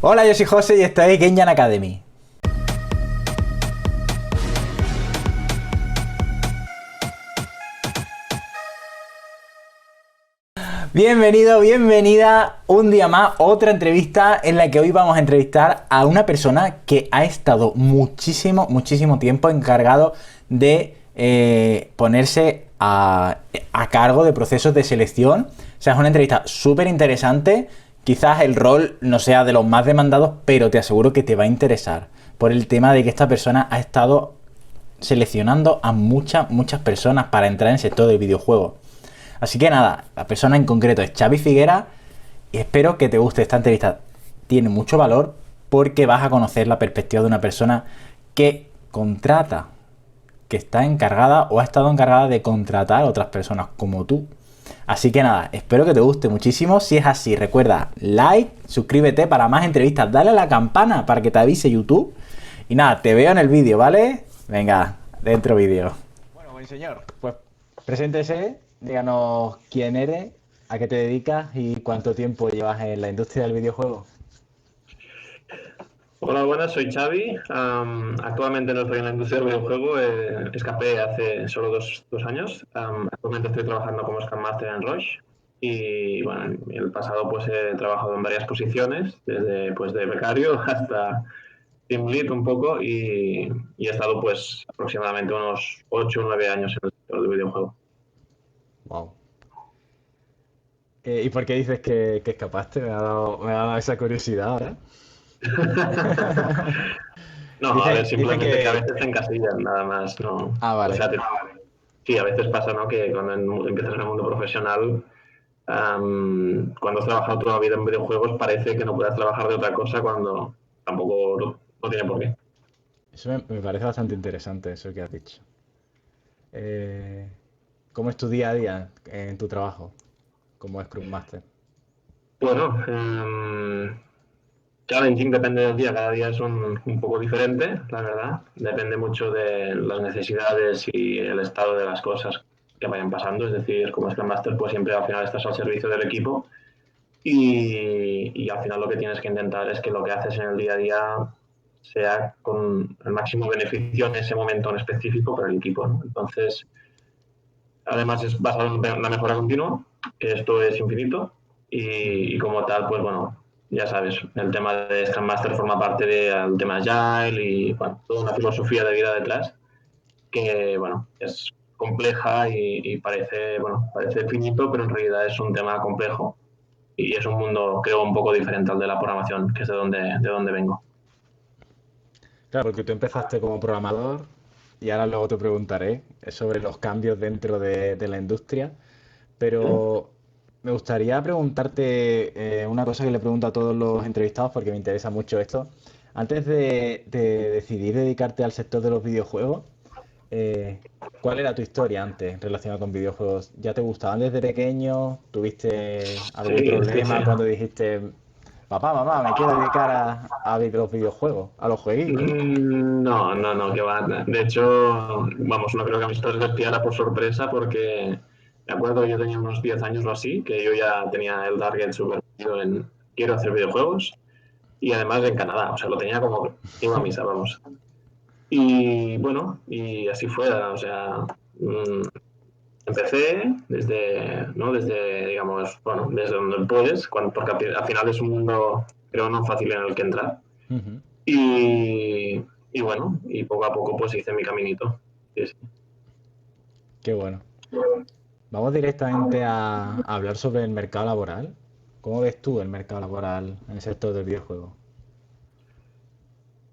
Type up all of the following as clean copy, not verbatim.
Hola, yo soy José y esto es Genjan Academy. Bienvenido, bienvenida un día más, otra entrevista en la que hoy vamos a entrevistar a una persona que ha estado muchísimo tiempo encargado de ponerse a cargo de procesos de selección. O sea, es una entrevista súper interesante. Quizás el rol no sea de los más demandados, pero te aseguro que te va a interesar por el tema de que esta persona ha estado seleccionando a muchas personas para entrar en el sector del videojuego. Así que nada, la persona en concreto es Xavi Figuera y espero que te guste esta entrevista. Tiene mucho valor porque vas a conocer la perspectiva de una persona que contrata, que está encargada o ha estado encargada de contratar a otras personas como tú. Así que nada, espero que te guste muchísimo. Si es así, recuerda, like, suscríbete para más entrevistas, dale a la campana para que te avise YouTube. Y nada, te veo en el vídeo, ¿vale? Venga, dentro vídeo. Bueno, buen señor, pues preséntese, díganos quién eres, a qué te dedicas y cuánto tiempo llevas en la industria del videojuego. Hola, buenas, soy Xavi. Actualmente no estoy en la industria del videojuego, escapé hace solo dos años. Actualmente estoy trabajando como Scrum Master en Roche y bueno, en el pasado pues he trabajado en varias posiciones, desde pues de becario hasta team lead un poco y he estado pues aproximadamente unos 8 o 9 años en el sector del videojuego. Wow. ¿Y por qué dices que escapaste? Me ha dado esa curiosidad ahora. No, a ver, Dicen simplemente que a que... veces te encasillan nada más, no. Ah, O vale. sea, sí, a veces pasa, ¿no? Que cuando empiezas en el mundo profesional, cuando has trabajado toda la vida en videojuegos, parece que no puedes trabajar de otra cosa cuando tampoco no tiene por qué. Eso me parece bastante interesante, eso que has dicho. Eh, ¿Cómo es tu día a día en tu trabajo como Scrum Master? Bueno, challenging depende del día, cada día es un poco diferente, la verdad. Depende mucho de las necesidades y el estado de las cosas que vayan pasando. Es decir, como Scrum Master, pues siempre al final estás al servicio del equipo y al final lo que tienes que intentar es que lo que haces en el día a día sea con el máximo beneficio en ese momento en específico para el equipo, ¿no? Entonces, además es basado en la mejora continua, que esto es infinito, Ujú. y como tal, pues bueno, ya sabes, el tema de Scrum Master forma parte del tema Agile y bueno, toda una filosofía de vida detrás que bueno, es compleja y parece, bueno, parece finito, pero en realidad es un tema complejo y es un mundo, creo, un poco diferente al de la programación, que es de donde vengo. Claro, porque tú empezaste como programador y ahora luego te preguntaré sobre los cambios dentro de la industria, ¿Sí? pero me gustaría preguntarte una cosa que le pregunto a todos los entrevistados porque me interesa mucho esto. Antes de decidir dedicarte al sector de los videojuegos, eh, ¿cuál era tu historia antes relacionada con videojuegos? ¿Ya te gustaban desde pequeño? ¿Tuviste algún Sí, sí, sí. problema cuando dijiste, papá, mamá, me quiero dedicar a los videojuegos, a los jueguitos? No, no, no, que va. De hecho, vamos, no creo que a mis padres les pillara por sorpresa porque me acuerdo que yo tenía unos 10 años o así, que yo ya tenía el target súper metido en quiero hacer videojuegos y además en Canadá, o sea, lo tenía como iba a misa, vamos. Y bueno, y así fue, o sea, empecé desde, ¿no? Desde, digamos, bueno, desde donde puedes, porque al final es un mundo, creo, no fácil en el que entrar. Ujú. Y bueno, y poco a poco pues hice mi caminito. Sí, sí. Qué bueno. Vamos directamente a hablar sobre el mercado laboral. ¿Cómo ves tú el mercado laboral en el sector del videojuego?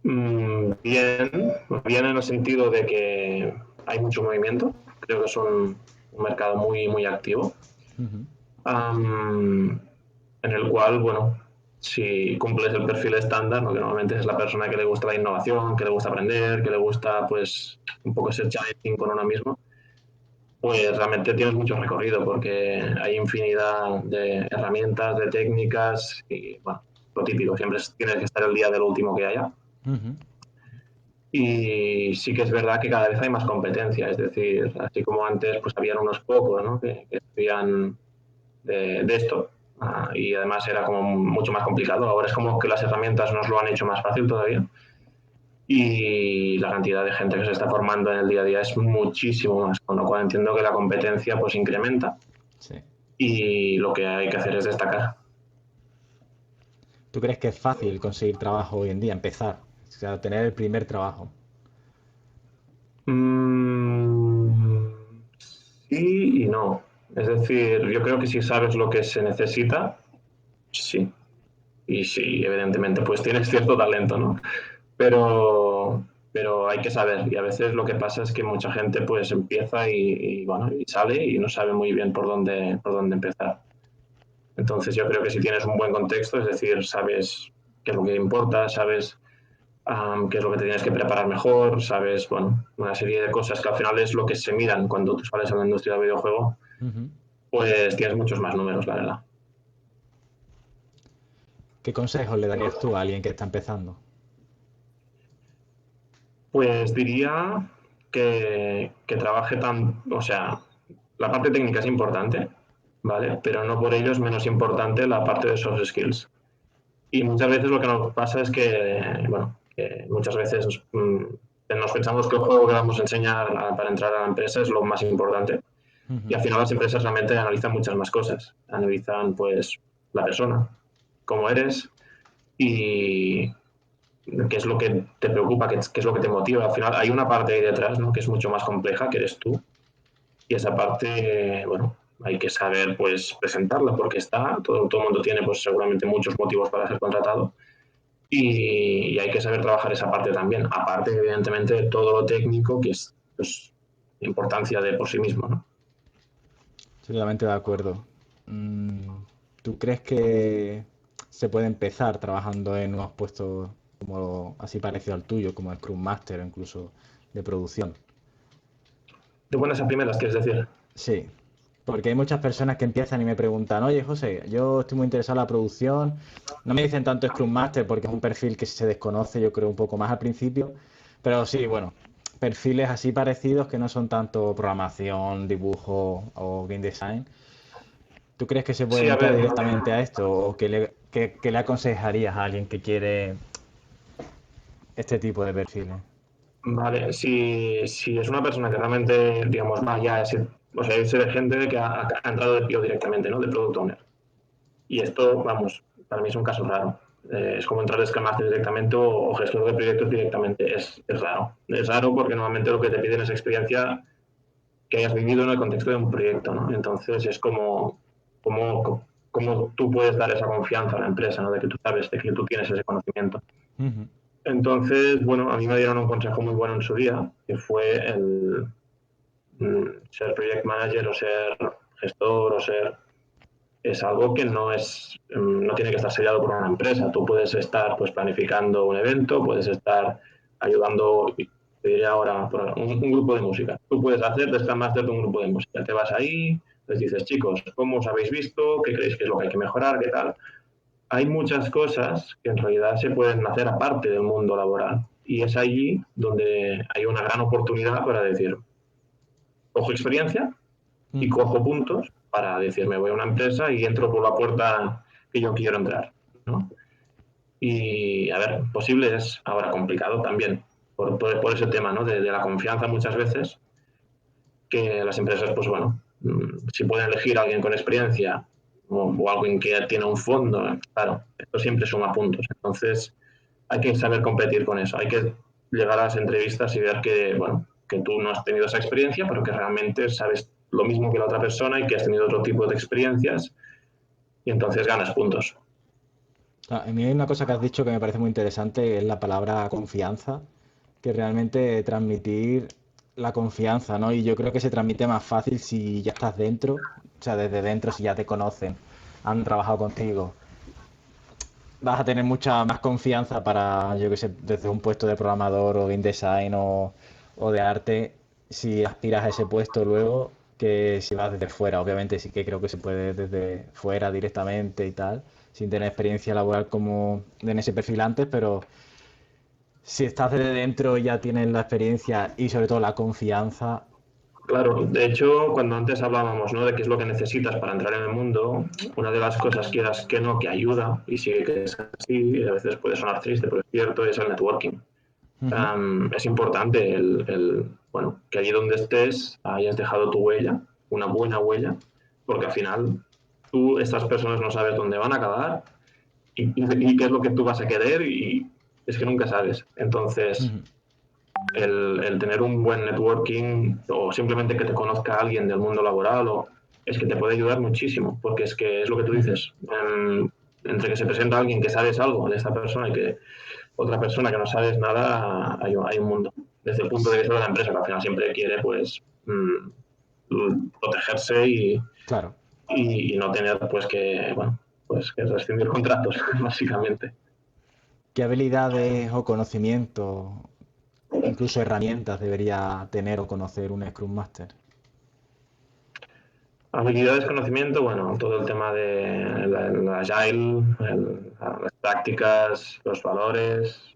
Bien, bien en el sentido de que hay mucho movimiento. Creo que es un mercado muy activo. Ujú. En el cual, bueno, si cumples el perfil estándar, ¿no? Que normalmente es la persona que le gusta la innovación, que le gusta aprender, que le gusta pues un poco ser challenging con uno mismo, pues realmente tienes mucho recorrido porque hay infinidad de herramientas, de técnicas y, bueno, lo típico, siempre tienes que estar al día de lo último que haya. Ujú. Y sí que es verdad que cada vez hay más competencia, es decir, así como antes pues habían unos pocos, ¿no? que sabían de esto, y además era como mucho más complicado. Ahora es como que las herramientas nos lo han hecho más fácil todavía y la cantidad de gente que se está formando en el día a día es muchísimo más, con lo cual entiendo que la competencia pues incrementa Sí. y lo que hay que hacer es destacar. ¿Tú crees que es fácil conseguir trabajo hoy en día, empezar? O sea, tener el primer trabajo. Mm, sí y no. Es decir, yo creo que si sabes lo que se necesita, sí. Y sí, evidentemente, pues tienes cierto talento, ¿no? Pero, pero hay que saber. Y a veces lo que pasa es que mucha gente pues empieza bueno, y sale y no sabe muy bien por dónde empezar. Entonces yo creo que si tienes un buen contexto, es decir, sabes qué es lo que importa, sabes qué es lo que te tienes que preparar mejor, sabes, bueno, una serie de cosas que al final es lo que se miran cuando tú sales a la industria del videojuego, Ujú. pues tienes muchos más números, la verdad. ¿Qué consejos le darías tú a alguien que está empezando? Pues diría que trabaje tan, o sea, la parte técnica es importante, ¿vale? Pero no por ello es menos importante la parte de soft skills. Y muchas veces lo que nos pasa es que, bueno, que muchas veces nos pensamos que el juego que vamos a enseñar para entrar a la empresa es lo más importante. Y Ujú. al final las empresas realmente analizan muchas más cosas. Analizan, pues, la persona, cómo eres y qué es lo que te preocupa, qué es lo que te motiva. Al final hay una parte ahí detrás, ¿no? Que es mucho más compleja, que eres tú. Y esa parte, bueno, hay que saber, pues, presentarla porque está. Todo el mundo tiene, pues, seguramente muchos motivos para ser contratado y hay que saber trabajar esa parte también, aparte evidentemente de todo lo técnico que es pues, importancia de por sí mismo, ¿no? Estoy totalmente de acuerdo. Mm, ¿Tú crees que se puede empezar trabajando en unos puestos como así parecido al tuyo, como el Scrum Master o incluso de producción? De buenas a primeras, quieres decir. Sí, porque hay muchas personas que empiezan y me preguntan, oye José, yo estoy muy interesado en la producción. No me dicen tanto Scrum Master porque es un perfil que se desconoce, yo creo, un poco más al principio. Pero sí, bueno, perfiles así parecidos que no son tanto programación, dibujo o game design. ¿Tú crees que se puede Sí, a entrar ver, directamente a esto o que le aconsejarías a alguien que quiere este tipo de perfiles? vale, si es una persona que realmente, digamos, va ya, o sea, es de gente que ha entrado de PO directamente, ¿no? De Product Owner. Y esto, vamos, para mí es un caso raro. Es como entrar de Scrum Master directamente o gestor de proyectos directamente. Es raro. Es raro porque normalmente lo que te piden es experiencia que hayas vivido en el contexto de un proyecto, ¿no? Entonces es como tú puedes dar esa confianza a la empresa, ¿no? De que tú sabes, de que tú tienes ese conocimiento. Ujú. Entonces, bueno, a mí me dieron un consejo muy bueno en su día, que fue el ser project manager o ser gestor o ser es algo que no tiene que estar sellado por una empresa. Tú puedes estar pues planificando un evento, puedes estar ayudando, te diré ahora, por un grupo de música. Tú puedes hacer de Scrum Master de un grupo de música. Te vas ahí, les dices, chicos, ¿cómo os habéis visto? ¿Qué creéis que es lo que hay que mejorar? ¿Qué tal? Hay muchas cosas que en realidad se pueden hacer aparte del mundo laboral. Y es allí donde hay una gran oportunidad para decir, cojo experiencia, y Ujú. cojo puntos para decir, me voy a una empresa y entro por la puerta que yo quiero entrar, ¿no? Y, a ver, posible es ahora complicado también, por ese tema, ¿no? De la confianza muchas veces, que las empresas, pues bueno, si pueden elegir a alguien con experiencia o alguien que tiene un fondo, claro, esto siempre suma puntos. Entonces, hay que saber competir con eso, hay que llegar a las entrevistas y ver que, bueno, que tú no has tenido esa experiencia, pero que realmente sabes lo mismo que la otra persona y que has tenido otro tipo de experiencias y entonces ganas puntos. A mí hay una cosa que has dicho que me parece muy interesante, es la palabra confianza, que realmente transmitir la confianza, ¿no? Y yo creo que se transmite más fácil si ya estás dentro, o sea, desde dentro, si ya te conocen, han trabajado contigo, vas a tener mucha más confianza para, yo que sé, desde un puesto de programador o game design o de arte, si aspiras a ese puesto luego, que si vas desde fuera. Obviamente sí que creo que se puede desde fuera directamente y tal, sin tener experiencia laboral como en ese perfil antes, pero si estás desde dentro y ya tienes la experiencia y sobre todo la confianza, Claro, de hecho, cuando antes hablábamos, ¿no?, de qué es lo que necesitas para entrar en el mundo, una de las cosas, quieras que no, que ayuda, y sí que es así, y a veces puede sonar triste, pero es cierto, es el networking. Ujú. Es importante bueno, que allí donde estés hayas dejado tu huella, una buena huella, porque al final tú, estas personas no sabes dónde van a acabar y qué es lo que tú vas a querer y es que nunca sabes. Entonces, Ujú. el tener un buen networking o simplemente que te conozca alguien del mundo laboral es que te puede ayudar muchísimo, porque es que es lo que tú Ujú. dices. Entre que se presenta alguien que sabes algo de esta persona y que otra persona que no sabes nada, hay un mundo. Desde el punto de vista de la empresa, que al final siempre quiere pues protegerse Claro. y no tener pues que, bueno, pues que rescindir contratos, básicamente. ¿Qué habilidades o conocimientos, incluso herramientas, debería tener o conocer un Scrum Master? Habilidades, conocimiento, bueno, todo el tema de la Agile, las prácticas, los valores.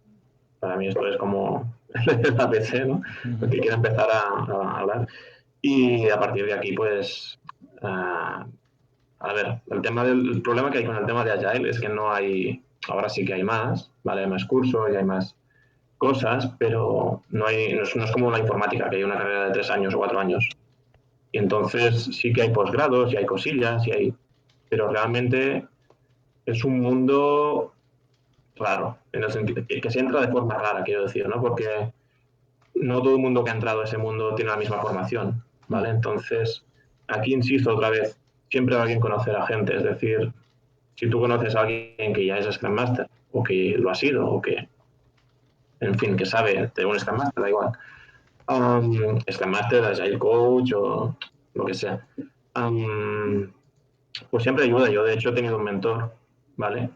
Para mí esto es como el ABC, ¿no? Lo Ujú. que quiero empezar a hablar. Y a partir de aquí, pues, a ver, el problema que hay con el tema de Agile es que no hay, ahora sí que hay más, ¿vale? Hay más cursos y hay más cosas, pero no es como la informática, que hay una carrera de 3 años o 4 años. Y entonces sí que hay posgrados y hay cosillas pero realmente es un mundo raro, en el sentido que se entra de forma rara, quiero decir, ¿no? Porque no todo el mundo que ha entrado a ese mundo tiene la misma formación, Mm. ¿vale? Entonces, aquí insisto otra vez, siempre va bien conocer a gente, es decir, si tú conoces a alguien que ya es Scrum Master, o que lo ha sido, o que, en fin, que sabe de un Scrum Master, da igual, Scrum Master, Agile Coach o lo que sea, um, pues siempre ayuda. Yo, de hecho, he tenido un mentor, ¿vale?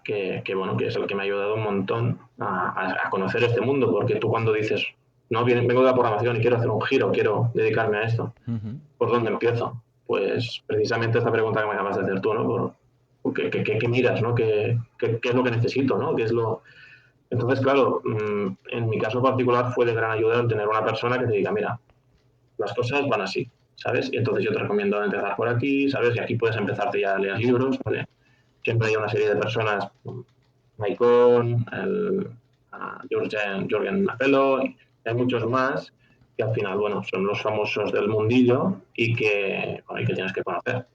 Bueno, que es el que me ha ayudado un montón a conocer este mundo, porque tú cuando dices, no, vengo de la programación y quiero hacer un giro, quiero dedicarme a esto, Ujú. ¿por dónde empiezo? Pues precisamente esta pregunta que me acabas de hacer tú, ¿no? ¿Qué miras, ¿no? ¿Qué es lo que necesito, ¿no? ¿Qué es lo... Entonces, claro, en mi caso particular fue de gran ayuda el tener una persona que te diga, mira, las cosas van así, ¿sabes? Y entonces yo te recomiendo empezar por aquí, ¿sabes? Y aquí puedes empezarte ya a leer libros, ¿vale? Siempre hay una serie de personas, Maicon, Jorgen Napelo, y hay muchos más que al final, bueno, son los famosos del mundillo bueno, y que tienes que conocer.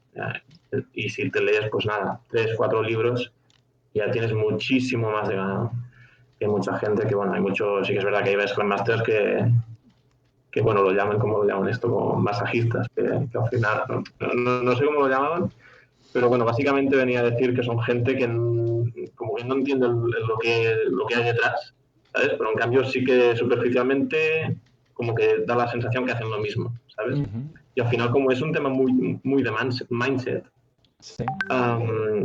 Y si te lees, pues nada, 3, 4 libros, ya tienes muchísimo más de ganado que mucha gente que, bueno, hay mucho, sí que es verdad que hay Scrum Masters que bueno, lo llaman como lo llaman esto, como masajistas, que al final, no sé cómo lo llamaban, pero bueno, básicamente venía a decir que son gente que como que no entiende lo que hay detrás, ¿sabes? Pero en cambio sí que superficialmente como que da la sensación que hacen lo mismo, ¿sabes? Ujú. Y al final como es un tema muy, muy de mindset, Sí.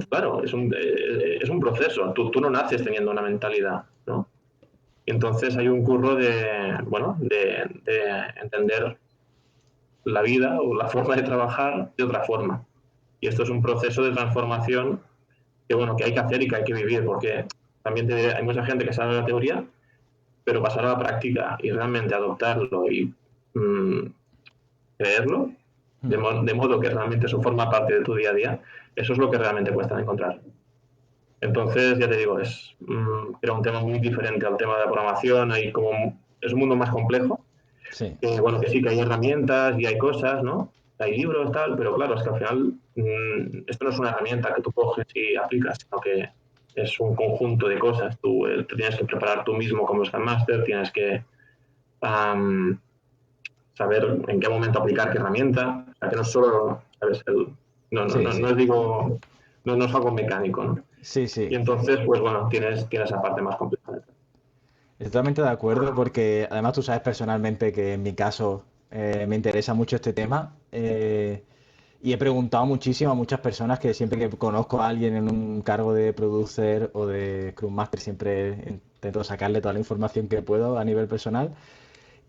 claro, es un proceso. Tú no naces teniendo una mentalidad, ¿no? Y entonces hay un curro bueno, de entender la vida o la forma de trabajar de otra forma. Y esto es un proceso de transformación que, bueno, que hay que hacer y que hay que vivir, porque también hay mucha gente que sabe la teoría, pero pasar a la práctica y realmente adoptarlo y mmm, creerlo, Mm. de modo que realmente eso forma parte de tu día a día, eso es lo que realmente cuesta de encontrar. Entonces, ya te digo, era un tema muy diferente al tema de la programación, es un mundo más complejo, Sí. bueno, que sí, que hay herramientas y hay cosas, ¿no? Hay libros, tal, pero claro, es que al final esto no es una herramienta que tú coges y aplicas, sino que es un conjunto de cosas. Tú te tienes que preparar tú mismo como Scrum Master, tienes que um, saber en qué momento aplicar qué herramienta, o sea, que no es solo, ¿sabes? Sí, No sí. digo, no es algo mecánico, ¿no? Sí, Y sí. entonces, pues bueno, tienes esa parte más compleja. Estoy totalmente de acuerdo porque además tú sabes personalmente que en mi caso me interesa mucho este tema y he preguntado muchísimo a muchas personas que siempre que conozco a alguien en un cargo de producer o de Scrum Master siempre intento sacarle toda la información que puedo a nivel personal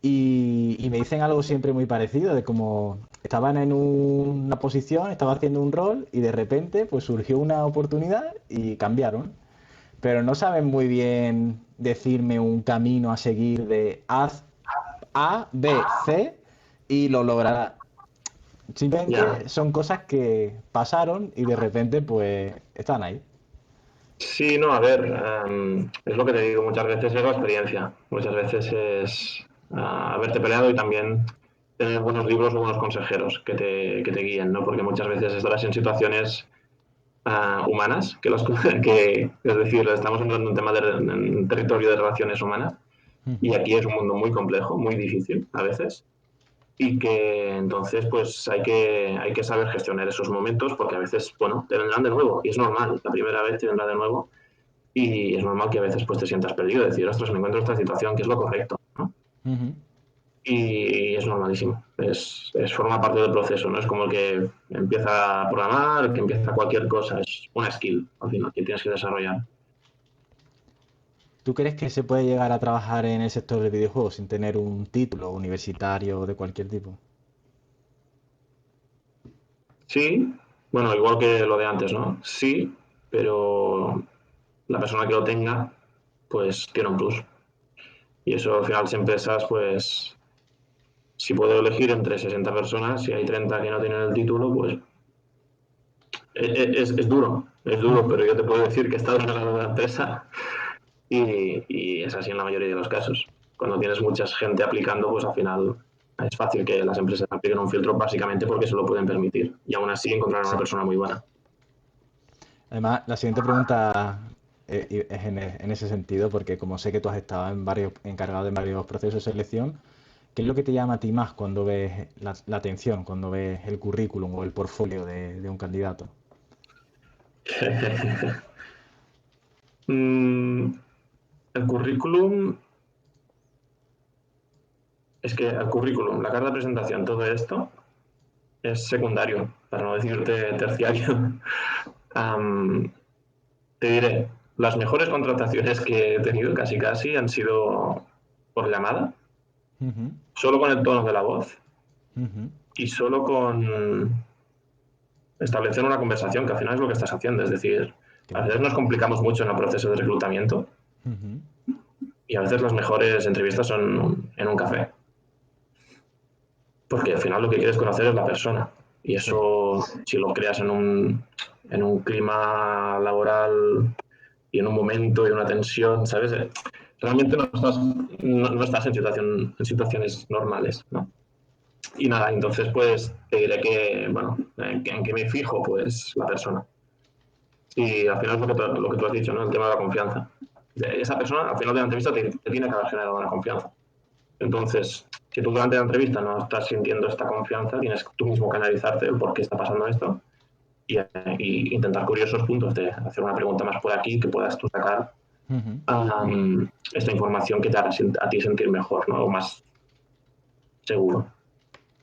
y me dicen algo siempre muy parecido de como estaban en una posición, estaba haciendo un rol y de repente pues surgió una oportunidad y cambiaron pero no saben muy bien decirme un camino a seguir de haz A, B, C y lo logrará. Ya. Simplemente son cosas que pasaron y de repente pues están ahí. Sí, no, a ver, es lo que te digo, muchas veces es la experiencia, muchas veces es haberte peleado y también tener buenos libros o buenos consejeros que te guíen, ¿no? Porque muchas veces estarás en situaciones humanas, que, es decir, estamos entrando en un tema en territorio de relaciones humanas y Ujú. aquí es un mundo muy complejo, muy difícil a veces y que entonces pues hay que saber gestionar esos momentos porque a veces, bueno, te vendrán de nuevo y es normal, la primera vez te vendrá de nuevo y es normal que a veces pues te sientas perdido, decir, ostras, me encuentro en esta situación, que es lo correcto, ¿no? Ujú. Y es normalísimo, forma parte del proceso, no es como el que empieza a programar, que empieza cualquier cosa, es una skill al final que tienes que desarrollar. ¿Tú crees que se puede llegar a trabajar en el sector de videojuegos sin tener un título universitario de cualquier tipo? Sí, bueno, igual que lo de antes, ¿no? Sí, pero la persona que lo tenga, pues tiene un plus. Y eso al final, las empresas, pues, si puedo elegir entre 60 personas, si hay 30 que no tienen el título, pues es duro, Ujú. pero yo te puedo decir que he estado en la empresa y es así en la mayoría de los casos. Cuando tienes mucha gente aplicando, pues al final es fácil que las empresas apliquen un filtro básicamente porque se lo pueden permitir y aún así encontrar a una Sí. persona muy buena. Además, la siguiente pregunta es en ese sentido, porque como sé que tú has estado en varios, encargado de varios procesos de selección, ¿qué es lo que te llama a ti más cuando ves la atención, cuando ves el currículum o el portfolio de un candidato? Mm, el currículum, es que el currículum, la carta de presentación, todo esto es secundario, para no decirte terciario. um, Te diré, las mejores contrataciones que he tenido, casi casi, han sido por llamada, Ujú. solo con el tono de la voz Ujú. y solo con establecer una conversación, que al final es lo que estás haciendo. Es decir, a Claro. veces nos complicamos mucho en el proceso de reclutamiento Ujú. y a veces las mejores entrevistas son en un café, porque al final lo que quieres conocer es la persona. Y Sí. eso, si lo creas en un clima laboral y en un momento y una tensión, ¿sabes? Realmente no estás en situaciones normales, ¿no? Y nada, entonces pues te diré que, bueno, en qué me fijo, pues la persona. Y al final es lo que tú has dicho, ¿no? El tema de la confianza. Esa persona al final de la entrevista te tiene que haber generado una confianza. Entonces, si tú durante la entrevista no estás sintiendo esta confianza, tienes tú mismo que analizarte el por qué está pasando esto y intentar curiosos puntos de hacer una pregunta más por aquí que puedas tú sacar Ujú. esta información que te haga a ti sentir mejor, ¿no? O más seguro.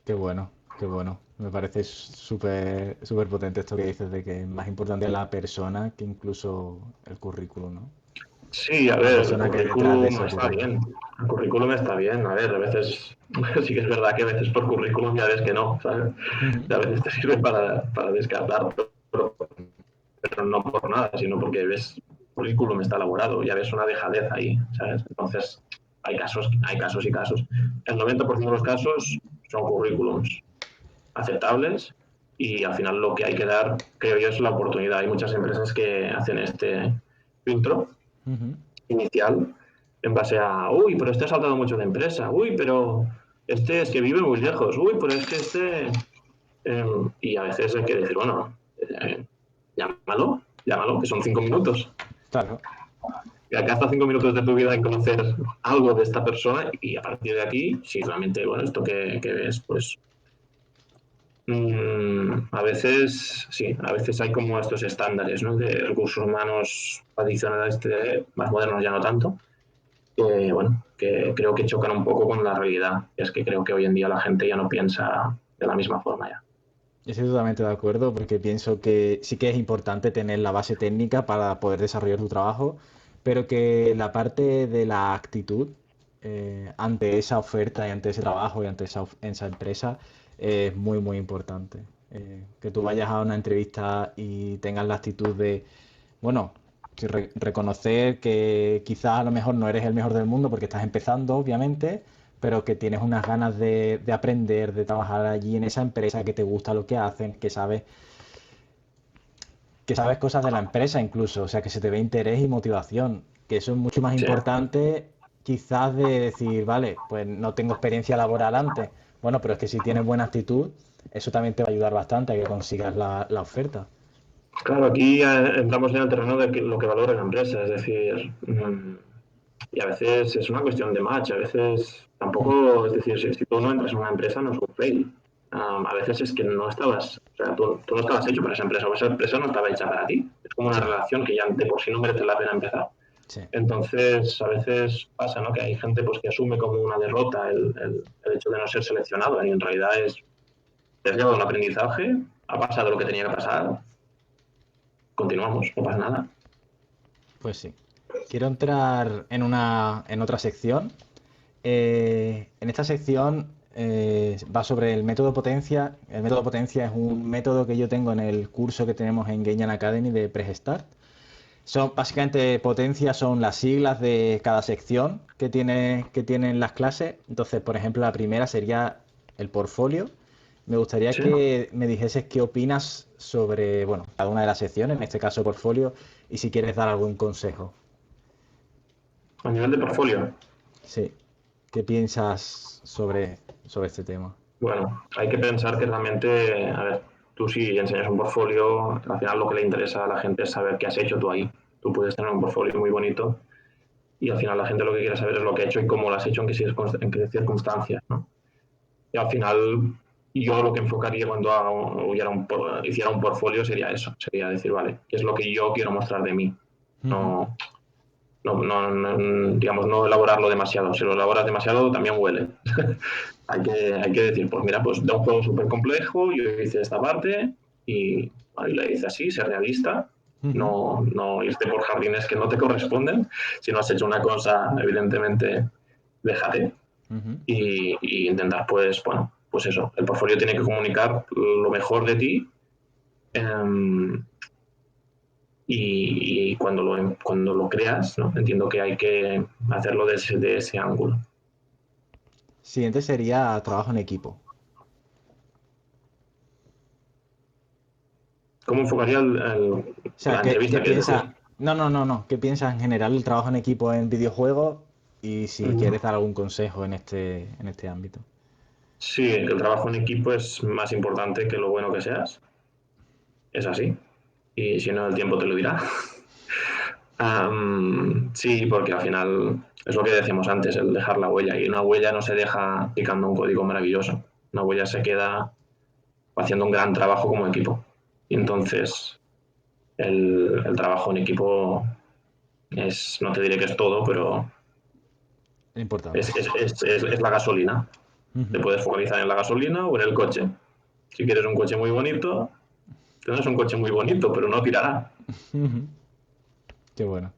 Qué bueno, qué bueno. Me parece súper súper potente esto que dices de que es más importante la persona que incluso el currículum, ¿no? Sí, a La ver, el persona que hay detrás de currículum ese está currículum. bien. El currículum está bien. A ver, a veces sí que es verdad que a veces por currículum ya ves que no, ¿sabes? Ujú. Y a veces te sirve para descartar, pero no por nada, sino porque ves el currículum está elaborado, ya ves una dejadez ahí, ¿sabes? Entonces, hay casos y casos. El 90% de los casos son currículums aceptables y al final lo que hay que dar, creo yo, es la oportunidad. Hay muchas empresas que hacen este filtro Ujú. inicial en base a, uy, pero este ha saltado mucho de empresa, uy, pero este es que vive muy lejos, uy, pero es que este... y a veces hay que decir, bueno, llámalo, que son 5 minutos. Claro. Y acá hasta 5 minutos de tu vida en conocer algo de esta persona y a partir de aquí, si realmente, bueno, esto que ves, pues a veces, sí, a veces hay como estos estándares, ¿no? De recursos humanos tradicionales, más modernos ya no tanto, que, bueno, que creo que chocan un poco con la realidad. Es que creo que hoy en día la gente ya no piensa de la misma forma ya. Estoy totalmente de acuerdo porque pienso que sí que es importante tener la base técnica para poder desarrollar tu trabajo, pero que la parte de la actitud ante esa oferta y ante ese trabajo y ante esa empresa es muy, muy importante. Que tú vayas a una entrevista y tengas la actitud de, bueno, sí, reconocer que quizás a lo mejor no eres el mejor del mundo porque estás empezando, obviamente, pero que tienes unas ganas de aprender, de trabajar allí en esa empresa, que te gusta lo que hacen, que sabes cosas de la empresa incluso, o sea, que se te ve interés y motivación, que eso es mucho más Sí. importante quizás de decir, vale, pues no tengo experiencia laboral antes. Bueno, pero es que si tienes buena actitud, eso también te va a ayudar bastante a que consigas la oferta. Claro, aquí entramos en el terreno de lo que valora la empresa, es decir, y a veces es una cuestión de match, a veces tampoco, es decir, si tú no entras en una empresa no es un fail. A veces es que no estabas, o sea, tú no estabas hecho para esa empresa, o esa empresa no estaba hecha para ti. Es como una Sí, relación que ya de por sí no merece la pena empezar. sí. Entonces, a veces pasa, ¿no? Que hay gente pues, que asume como una derrota el hecho de no ser seleccionado, y en realidad te has llevado un aprendizaje, ha pasado lo que tenía que pasar, continuamos, no pasa nada. Pues sí. Quiero entrar en otra sección. En esta sección va sobre el método potencia. El método potencia es un método que yo tengo en el curso que tenemos en Game Jam Academy de Prestart. Son básicamente potencia, son las siglas de cada sección que tienen las clases. Entonces, por ejemplo, la primera sería el portfolio. Me gustaría Sí, que me dijeses qué opinas sobre, bueno, cada una de las secciones, en este caso portfolio, y si quieres dar algún consejo. a nivel de portfolio. Sí. ¿Qué piensas sobre este tema? Bueno, hay que pensar que realmente, a ver, tú si enseñas un portfolio, al final lo que le interesa a la gente es saber qué has hecho tú ahí. Tú puedes tener un portfolio muy bonito y al final la gente lo que quiere saber es lo que ha hecho y cómo lo has hecho, en qué circunstancias, ¿no? Y al final yo lo que enfocaría cuando hiciera un portfolio sería eso, sería decir, vale, ¿qué es lo que yo quiero mostrar de mí? Ujú. No, digamos, no elaborarlo demasiado. Si lo elaboras demasiado, también huele. Hay que decir, pues mira, pues de un juego súper complejo, yo hice esta parte y bueno, la hice así, ser realista, Ujú. no irte por jardines que no te corresponden. Si no has hecho una cosa, evidentemente, déjate Ujú. y intentar, pues, bueno, pues eso, el portfolio tiene que comunicar lo mejor de ti. Y cuando lo creas, ¿no? Entiendo que hay que hacerlo de ese ángulo. Siguiente sería trabajo en equipo. ¿Cómo enfocaría O sea, la entrevista, ¿qué quieres decir? piensas? No. ¿Qué piensas en general el trabajo en equipo en videojuegos? Y si Mm, quieres dar algún consejo en este ámbito. Sí, que el trabajo en equipo es más importante que lo bueno que seas. Es así. Y si no, el tiempo te lo dirá. Sí, porque al final es lo que decíamos antes, el dejar la huella. Y una huella no se deja picando un código maravilloso. Una huella se queda haciendo un gran trabajo como equipo. Y entonces el trabajo en equipo no te diré que es todo, pero Es importante. es la gasolina. Te Ujú. puedes focalizar en la gasolina o en el coche. Si quieres un coche muy bonito, tendrás un coche muy bonito, pero no tirará. Ujú. Qué bueno.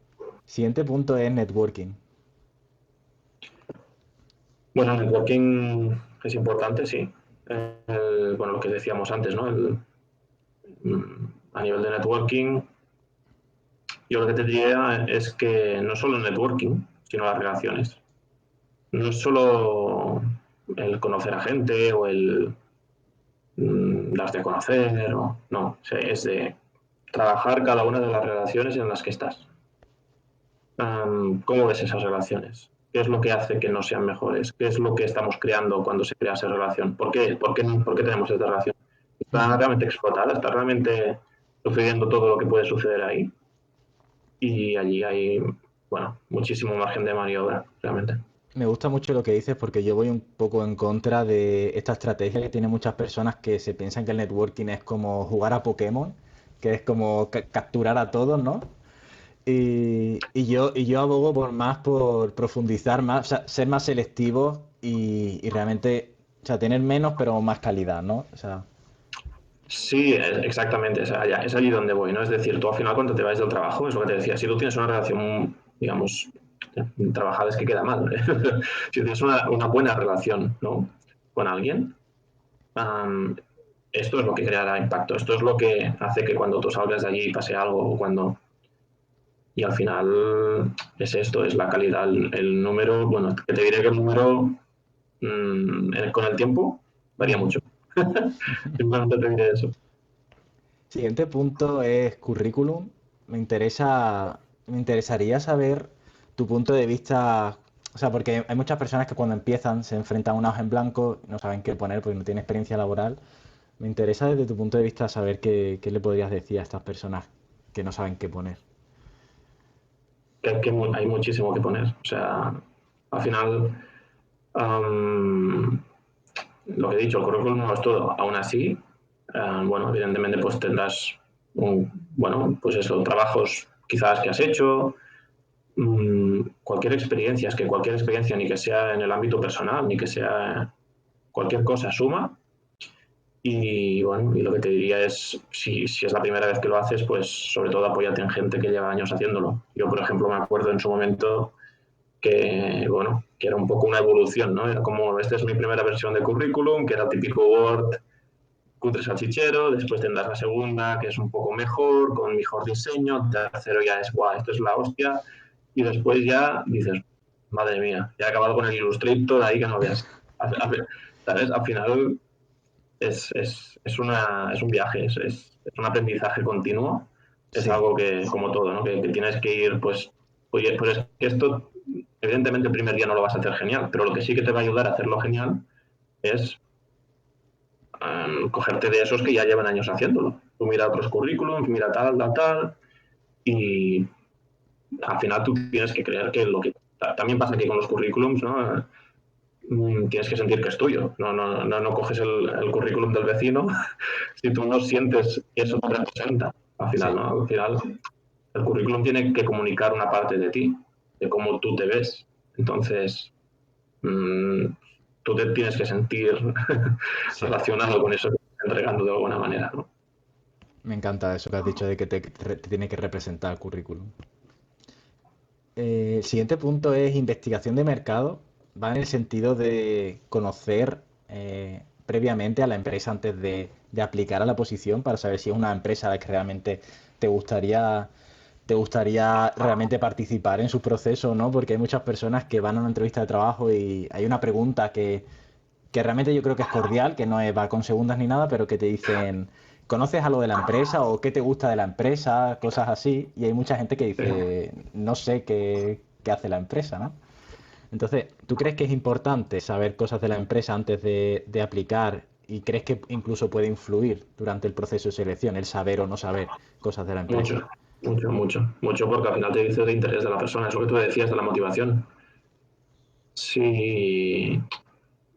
Siguiente punto es networking. Bueno, el networking es importante, sí. Bueno, lo que decíamos antes, ¿no? A nivel de networking, yo lo que te diría es que no solo el networking, sino las relaciones. No es solo el conocer a gente o el darte a conocer, no, es de trabajar cada una de las relaciones en las que estás. ¿Cómo ves esas relaciones? ¿Qué es lo que hace que no sean mejores? ¿Qué es lo que estamos creando cuando se crea esa relación? ¿Por qué tenemos esta relación? ¿Está Ujú. realmente explotada? ¿Está realmente sucediendo todo lo que puede suceder ahí? Y allí hay, bueno, muchísimo margen de maniobra, realmente. Me gusta mucho lo que dices porque yo voy un poco en contra de esta estrategia que tienen muchas personas que se piensan que el networking es como jugar a Pokémon, que es como capturar a todos, ¿no? Y yo abogo por más, por profundizar más, o sea, ser más selectivo y realmente, o sea, tener menos pero más calidad, ¿no? O sea, Sí, exactamente, es allí donde voy, ¿no? Es decir, tú al final cuando te vas del trabajo, es lo que te decía, si tú tienes una relación, digamos, trabajada es que queda mal, ¿eh? Si tienes una buena relación, ¿no? Con alguien, um, esto es lo que creará impacto, esto es lo que hace que cuando tú salgas de allí pase algo o cuando... Y al final es esto, es la calidad, el número, bueno, que te diré que el número con el tiempo varía mucho. Simplemente te diré eso. Siguiente punto es currículum. Me interesaría saber tu punto de vista, o sea, porque hay muchas personas que cuando empiezan se enfrentan a una hoja en blanco, no saben qué poner porque no tienen experiencia laboral. Me interesa desde tu punto de vista saber qué le podrías decir a estas personas que no saben qué poner. Hay muchísimo que poner. O sea, al final, um, lo que he dicho, el currículum no es todo. Aún así, bueno, evidentemente pues tendrás, bueno, pues eso, trabajos quizás que has hecho, cualquier experiencia, es que cualquier experiencia, ni que sea en el ámbito personal, ni que sea cualquier cosa suma. Y bueno, y lo que te diría es, si es la primera vez que lo haces, pues sobre todo apóyate en gente que lleva años haciéndolo. Yo, por ejemplo, me acuerdo en su momento que, bueno, que era un poco una evolución, ¿no? Era como, esta es mi primera versión de currículum, que era el típico Word cutre salchichero, después tendrás la segunda, que es un poco mejor, con mejor diseño, tercero ya es, guau, esto es la hostia, y después ya dices, madre mía, ya he acabado con el Illustrator ahí que no veas. ¿Sabes? Al final es un viaje, es un aprendizaje continuo, es Sí, algo que, como todo, ¿no? Que tienes que ir, pues, oye, pues es que esto, evidentemente el primer día no lo vas a hacer genial, pero lo que sí que te va a ayudar a hacerlo genial es cogerte de esos que ya llevan años haciéndolo. Tú mira otros currículums, mira tal, tal, tal, y al final tú tienes que creer que lo que... También pasa aquí con los currículums, ¿no? Tienes que sentir que es tuyo. No coges el currículum del vecino si tú no sientes que eso te representa. Al final, sí. ¿no? Al final, el currículum tiene que comunicar una parte de ti, de cómo tú te ves. Entonces, mmm, tú te tienes que sentir Sí, relacionado con eso que estás entregando de alguna manera, ¿no? me encanta eso que has dicho de que te tiene que representar el currículum. El siguiente punto es investigación de mercado. Va en el sentido de conocer previamente a la empresa antes de aplicar a la posición para saber si es una empresa a la que realmente te gustaría, te gustaría realmente participar en su proceso, ¿no? Porque hay muchas personas que van a una entrevista de trabajo y hay una pregunta que realmente yo creo que es cordial, que no va con segundas ni nada, pero que te dicen, ¿conoces algo de la empresa o qué te gusta de la empresa? Cosas así. Y hay mucha gente que dice, no sé qué hace la empresa, ¿no? Entonces, ¿tú crees que es importante saber cosas de la empresa antes de aplicar y crees que incluso puede influir durante el proceso de selección, el saber o no saber cosas de la empresa? Mucho, mucho, porque al final te dice de interés de la persona, es lo que tú decías de la motivación. Si,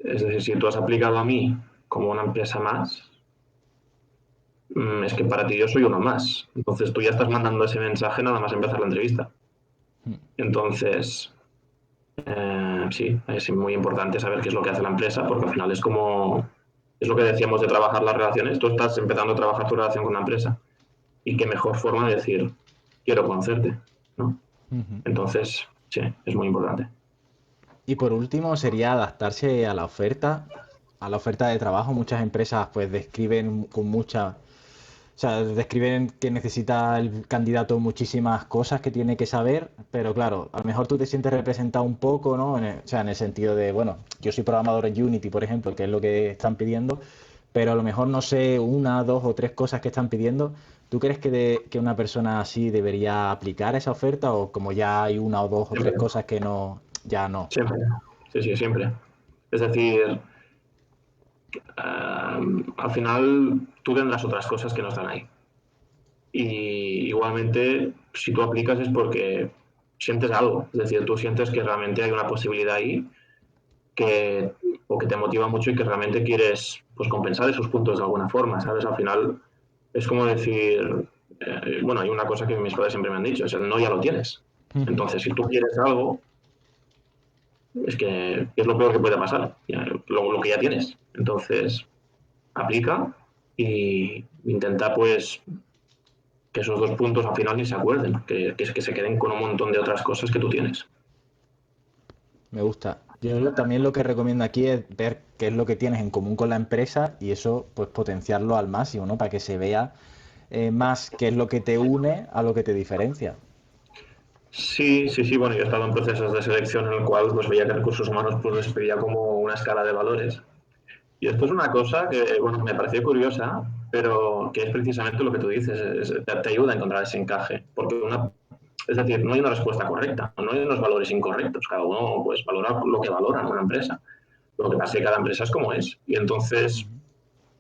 es decir, si tú has aplicado a mí como una empresa más, es que para ti yo soy uno más. Entonces tú ya estás mandando ese mensaje nada más empezar la entrevista. Entonces, sí, es muy importante saber qué es lo que hace la empresa, porque al final es como, es lo que decíamos de trabajar las relaciones. Tú estás empezando a trabajar tu relación con una empresa y qué mejor forma de decir, quiero conocerte, ¿no? Ujú. Entonces, sí, es muy importante. Y por último sería adaptarse a la oferta de trabajo. Muchas empresas pues describen con mucha, o sea, describen que necesita el candidato muchísimas cosas que tiene que saber, pero claro, a lo mejor tú te sientes representado un poco, ¿no? O sea, en el sentido de, bueno, yo soy programador en Unity, por ejemplo, que es lo que están pidiendo, pero a lo mejor no sé una, dos o tres cosas que están pidiendo. ¿Tú crees que una persona así debería aplicar esa oferta o como ya hay una o dos o tres Siempre, cosas que no, ya no? siempre. Sí, sí, siempre. Es decir, al final tú tendrás otras cosas que no están ahí. Y igualmente, si tú aplicas es porque sientes algo. Es decir, tú sientes que realmente hay una posibilidad ahí que, o que te motiva mucho y que realmente quieres pues, compensar esos puntos de alguna forma, ¿sabes? Al final es como decir, bueno, hay una cosa que mis padres siempre me han dicho, es el no ya lo tienes. Entonces, si tú quieres algo, es que es lo peor que puede pasar, lo que ya tienes. Entonces, aplica y intenta pues que esos dos puntos al final ni se acuerden, que se queden con un montón de otras cosas que tú tienes. Me gusta. Yo también lo que recomiendo aquí es ver qué es lo que tienes en común con la empresa y eso pues potenciarlo al máximo, ¿no? Para que se vea más qué es lo que te une a lo que te diferencia. Sí, sí, sí, bueno, yo he estado en procesos de selección en el cual pues veía que recursos humanos pues les pedía como una escala de valores. Y esto es una cosa que, bueno, me pareció curiosa, pero que es precisamente lo que tú dices, te ayuda a encontrar ese encaje, porque es decir, no hay una respuesta correcta, no hay unos valores incorrectos, cada uno pues valora lo que valora en una empresa. Lo que pasa es que cada empresa es como es, y entonces Ujú.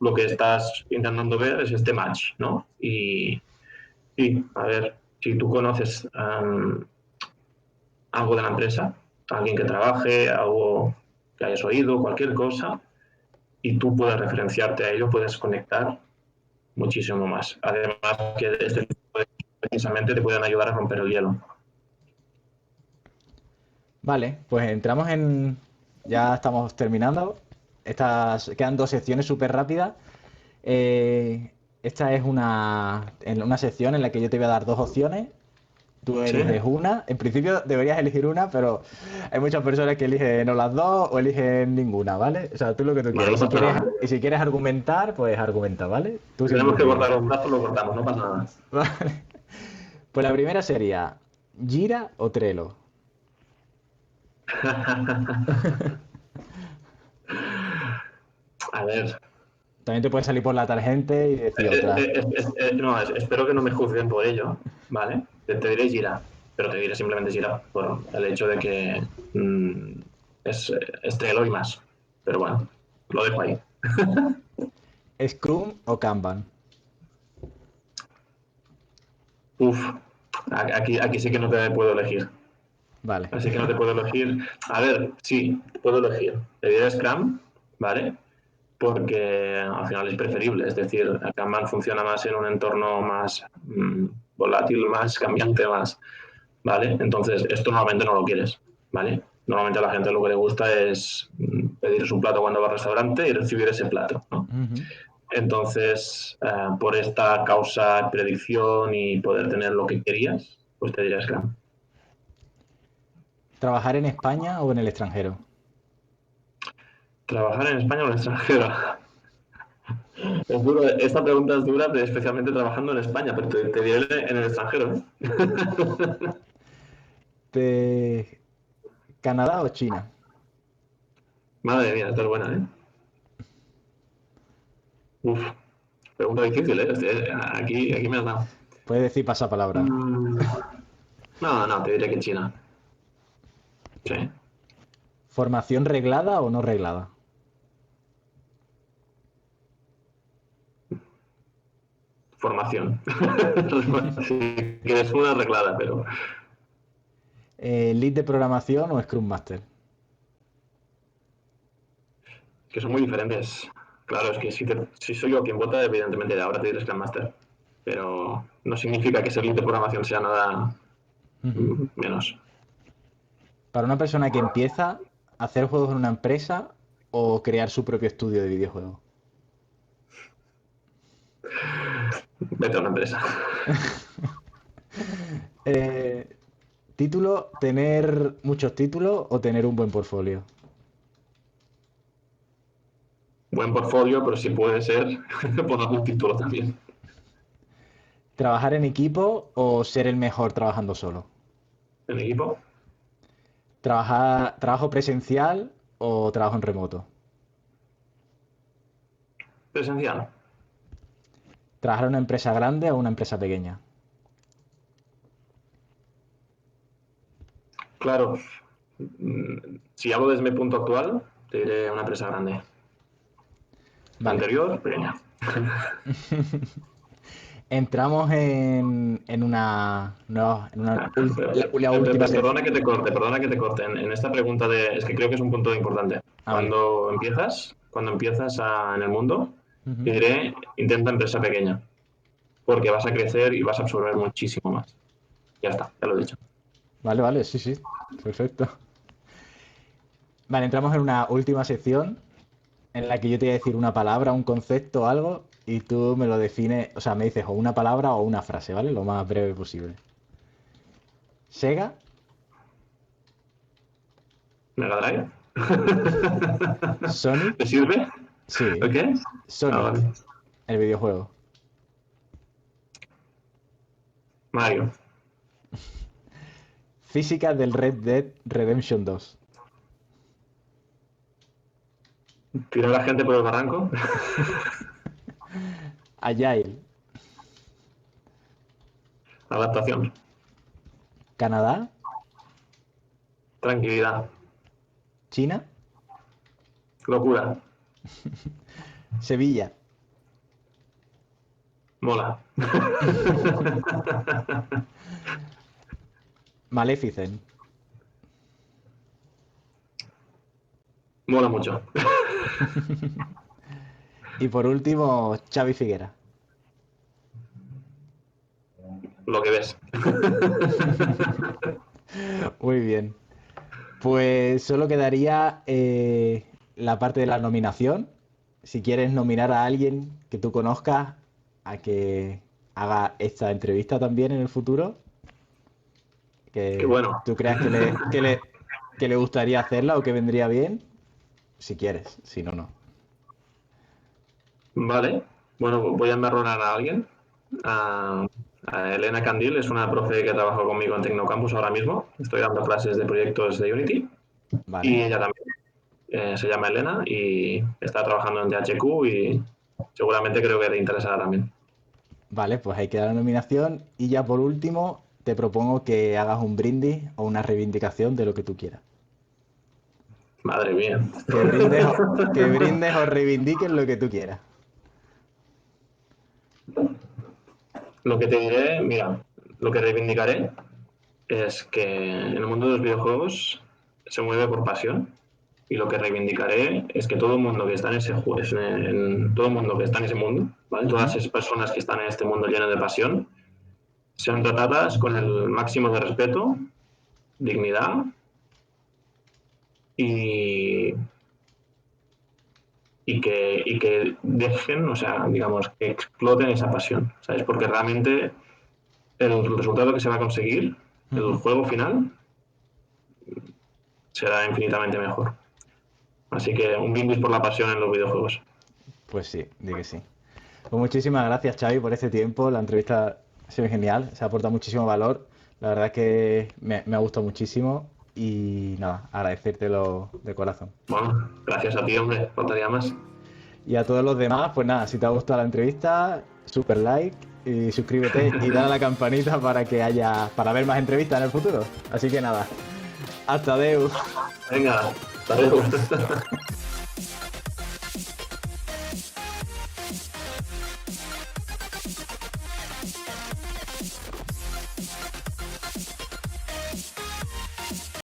lo que estás intentando ver es este match, ¿no? Y a ver, si tú conoces algo de la empresa, alguien que trabaje, algo que hayas oído, cualquier cosa, y tú puedes referenciarte a ello, puedes conectar muchísimo más. Además que este tipo de precisamente te pueden ayudar a romper el hielo. Vale, pues entramos en... Ya estamos terminando. Quedan dos secciones súper rápidas. Esta es una sección en la que yo te voy a dar dos opciones. Tú ¿Sí? eliges una. En principio deberías elegir una, pero hay muchas personas que eligen o las dos o eligen ninguna, ¿vale? O sea, tú lo que tú Vale, quieras. no pasa nada. Y si quieres argumentar, pues argumenta, ¿vale? Tú Si siendo tenemos que libre. cortar un brazo, lo cortamos, no pasa nada. Vale. Pues la primera sería Gira o Trello. A ver, También te puedes salir por la tangente y decir otra. no, espero que no me juzguen por ello, ¿vale? Te diré Gira, pero te diré simplemente Gira por el hecho de que es Trello y más. Pero bueno, lo dejo ahí. Scrum o Kanban. Uf, aquí sí que no te puedo elegir. Vale. Así que no te puedo elegir. A ver, sí, puedo elegir. Te diré Scrum, ¿vale? Porque al final es preferible. Es decir, el Kanban funciona más en un entorno más volátil, más cambiante, más. ¿Vale? Entonces, esto normalmente no lo quieres, ¿vale? Normalmente a la gente lo que le gusta es pedir su plato cuando va al restaurante y recibir ese plato, ¿no? Ujú. Entonces, por esta causa, predicción y poder tener lo que querías, pues te diría Scrum. ¿Trabajar en España o en el extranjero? ¿Trabajar en España o en el extranjero? Es duro, esta pregunta es dura, especialmente trabajando en España, pero te diré en el extranjero, ¿eh? ¿De Canadá o China? Madre mía, esta es buena, ¿eh? Uf, pregunta difícil, ¿eh? Aquí me has dado. Puedes decir pasapalabra. Mm, no, no, te diré que China. Sí. ¿Formación reglada o no reglada? Formación. Sí, que es una arreglada, pero ¿Lead de programación o Scrum Master? que son muy diferentes. Claro, es que si soy yo quien vota, evidentemente de ahora te diré Scrum Master. Pero no significa que ser link de programación sea nada Ujú. menos. Para una persona que empieza a hacer juegos en una empresa o crear su propio estudio de videojuegos. Vete a una empresa. Eh, Título, tener muchos títulos o tener un buen portfolio. Buen portfolio, pero si puede ser, poner un título también. Trabajar en equipo o ser el mejor trabajando solo. En equipo, Trabajo presencial o trabajo en remoto. presencial. Trabajar en una empresa grande o una empresa pequeña. Claro, si hablo desde mi punto actual, te diré una empresa grande. Vale. Anterior, pequeña. Entramos en una, no, en una la última sección. Perdona que te corte. En esta pregunta es que creo que es un punto importante. Ah, vale. Cuando empiezas en el mundo, te Ujú. diré, intenta empresa pequeña, porque vas a crecer y vas a absorber muchísimo más. Ya está, ya lo he dicho. Vale, vale, sí, sí. Perfecto. Vale, entramos en una última sección en la que yo te voy a decir una palabra, un concepto, algo, y tú me lo defines, o sea, me dices o una palabra o una frase, ¿vale? Lo más breve posible. Sega, ¿Mega Drive? Sonic, ¿Te sirve? sí, ¿Ok? Ah, Sonic, vale. el videojuego. Mario. Física del Red Dead Redemption 2. Tirar a la gente por el barranco. Agile. Adaptación. Canadá. Tranquilidad. China. Locura. Sevilla. Mola. Maleficent. Mola mucho. Y por último, Xavi Figuera. Lo que ves. Muy bien. Pues solo quedaría la parte de la nominación. Si quieres nominar a alguien que tú conozcas a que haga esta entrevista también en el futuro, Qué que bueno. tú creas que le gustaría hacerla o que vendría bien, si quieres, si no, no. Vale. Bueno, voy a enmarronar a alguien. A, a Elena Candil, es una profe que trabaja conmigo en Tecnocampus ahora mismo. Estoy dando clases de proyectos de Unity. Vale. Y ella también. Se llama Elena y está trabajando en THQ y seguramente creo que te interesará también. Vale, pues ahí queda la nominación. Y ya por último, te propongo que hagas un brindis o una reivindicación de lo que tú quieras. Madre mía. Que brindes o reivindiques lo que tú quieras. Lo que te diré, mira, lo que reivindicaré es que en el mundo de los videojuegos se mueve por pasión y lo que reivindicaré es que todo el mundo que está en ese juego, todo el mundo que está en ese mundo, ¿vale? Todas esas personas que están en este mundo lleno de pasión, sean tratadas con el máximo de respeto, dignidad y, y que dejen, o sea, digamos, que exploten esa pasión, ¿sabes? Porque realmente el resultado que se va a conseguir, el juego final, será infinitamente mejor. Así que un brindis por la pasión en los videojuegos. Pues sí, di que sí. Pues muchísimas gracias, Xavi, por este tiempo. La entrevista ha sido genial, se ha aportado muchísimo valor. La verdad es que me ha gustado muchísimo y nada, agradecértelo de corazón. Bueno, gracias a ti, hombre, faltaría más. Y a todos los demás, pues nada, si te ha gustado la entrevista, super like y suscríbete y dale a la campanita para ver más entrevistas en el futuro. Así que nada, hasta Deus. Venga, hasta luego.